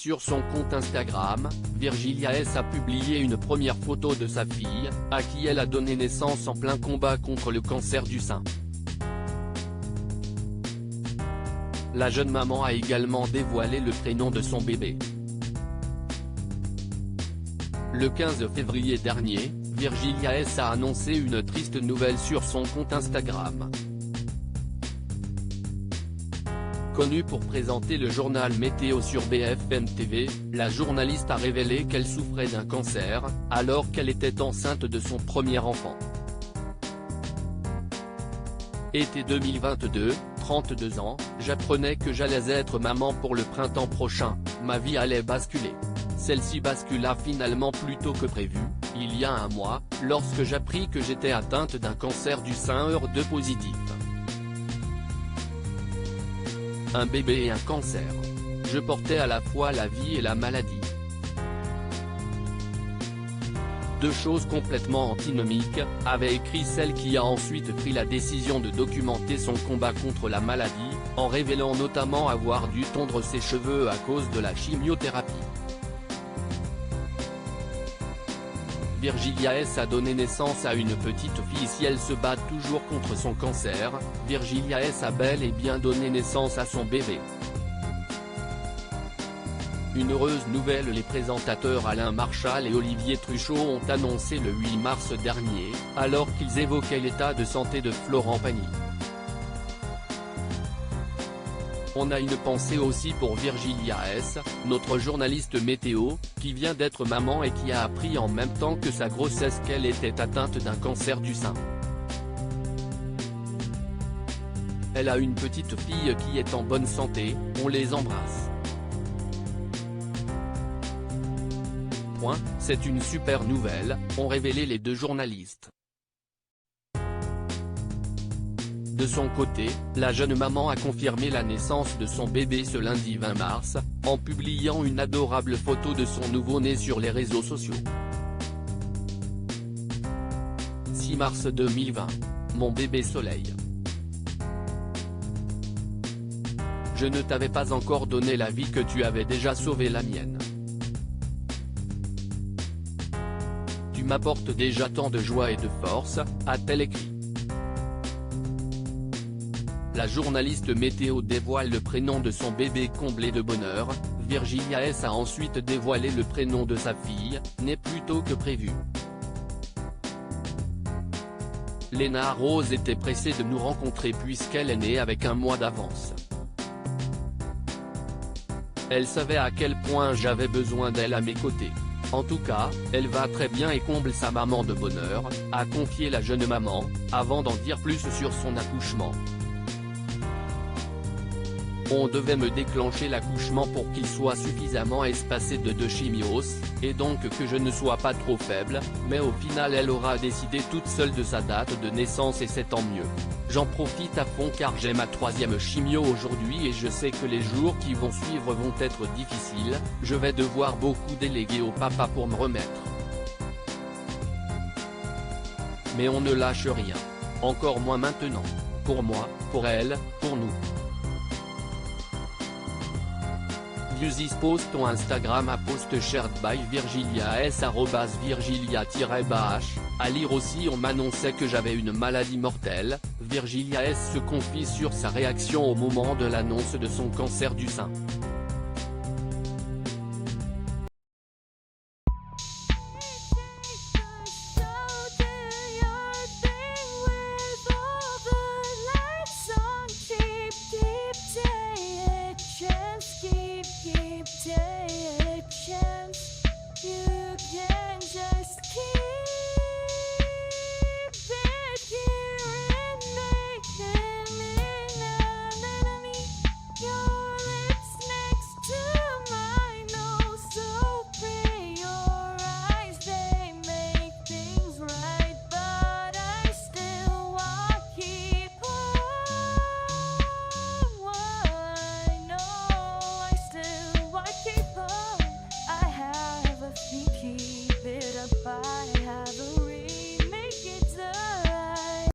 Sur son compte Instagram, Virgilia S a publié une première photo de sa fille, à qui elle a donné naissance en plein combat contre le cancer du sein. La jeune maman a également dévoilé le prénom de son bébé. Le 15 février dernier, Virgilia S a annoncé une triste nouvelle sur son compte Instagram. Connue pour présenter le journal météo sur BFM TV, la journaliste a révélé qu'elle souffrait d'un cancer, alors qu'elle était enceinte de son premier enfant. Été 2022, 32 ans, j'apprenais que j'allais être maman pour le printemps prochain, ma vie allait basculer. Celle-ci bascula finalement plus tôt que prévu, il y a un mois, lorsque j'appris que j'étais atteinte d'un cancer du sein HER2 positif. Un bébé et un cancer. Je portais à la fois la vie et la maladie. Deux choses complètement antinomiques, avait écrit celle qui a ensuite pris la décision de documenter son combat contre la maladie, en révélant notamment avoir dû tondre ses cheveux à cause de la chimiothérapie. Virgilia S a donné naissance à une petite fille. Si elle se bat toujours contre son cancer, Virgilia S a bel et bien donné naissance à son bébé. Une heureuse nouvelle, les présentateurs Alain Marchal et Olivier Truchot ont annoncé le 8 mars dernier, alors qu'ils évoquaient l'état de santé de Florent Pagny. On a une pensée aussi pour Virgilia S, notre journaliste météo, qui vient d'être maman et qui a appris en même temps que sa grossesse qu'elle était atteinte d'un cancer du sein. Elle a une petite fille qui est en bonne santé, on les embrasse. C'est une super nouvelle, ont révélé les deux journalistes. De son côté, la jeune maman a confirmé la naissance de son bébé ce lundi 20 mars, en publiant une adorable photo de son nouveau-né sur les réseaux sociaux. 6 mars 2020. Mon bébé soleil. Je ne t'avais pas encore donné la vie que tu avais déjà sauvé la mienne. Tu m'apportes déjà tant de joie et de force, a-t-elle écrit. La journaliste météo dévoile le prénom de son bébé comblé de bonheur. Virgilia S a ensuite dévoilé le prénom de sa fille, née plus tôt que prévu. Léna Rose était pressée de nous rencontrer puisqu'elle est née avec un mois d'avance. Elle savait à quel point j'avais besoin d'elle à mes côtés. En tout cas, elle va très bien et comble sa maman de bonheur, a confié la jeune maman, avant d'en dire plus sur son accouchement. On devait me déclencher l'accouchement pour qu'il soit suffisamment espacé de 2 chimios, et donc que je ne sois pas trop faible, mais au final elle aura décidé toute seule de sa date de naissance et c'est tant mieux. J'en profite à fond car j'ai ma 3e chimio aujourd'hui et je sais que les jours qui vont suivre vont être difficiles, je vais devoir beaucoup déléguer au papa pour me remettre. Mais on ne lâche rien. Encore moins maintenant. Pour moi, pour elle, pour nous. Use post ton Instagram à post shared by Virgilia S @virgilia-bah. À lire aussi, on m'annonçait que j'avais une maladie mortelle. Virgilia S se confie sur sa réaction au moment de l'annonce de son cancer du sein.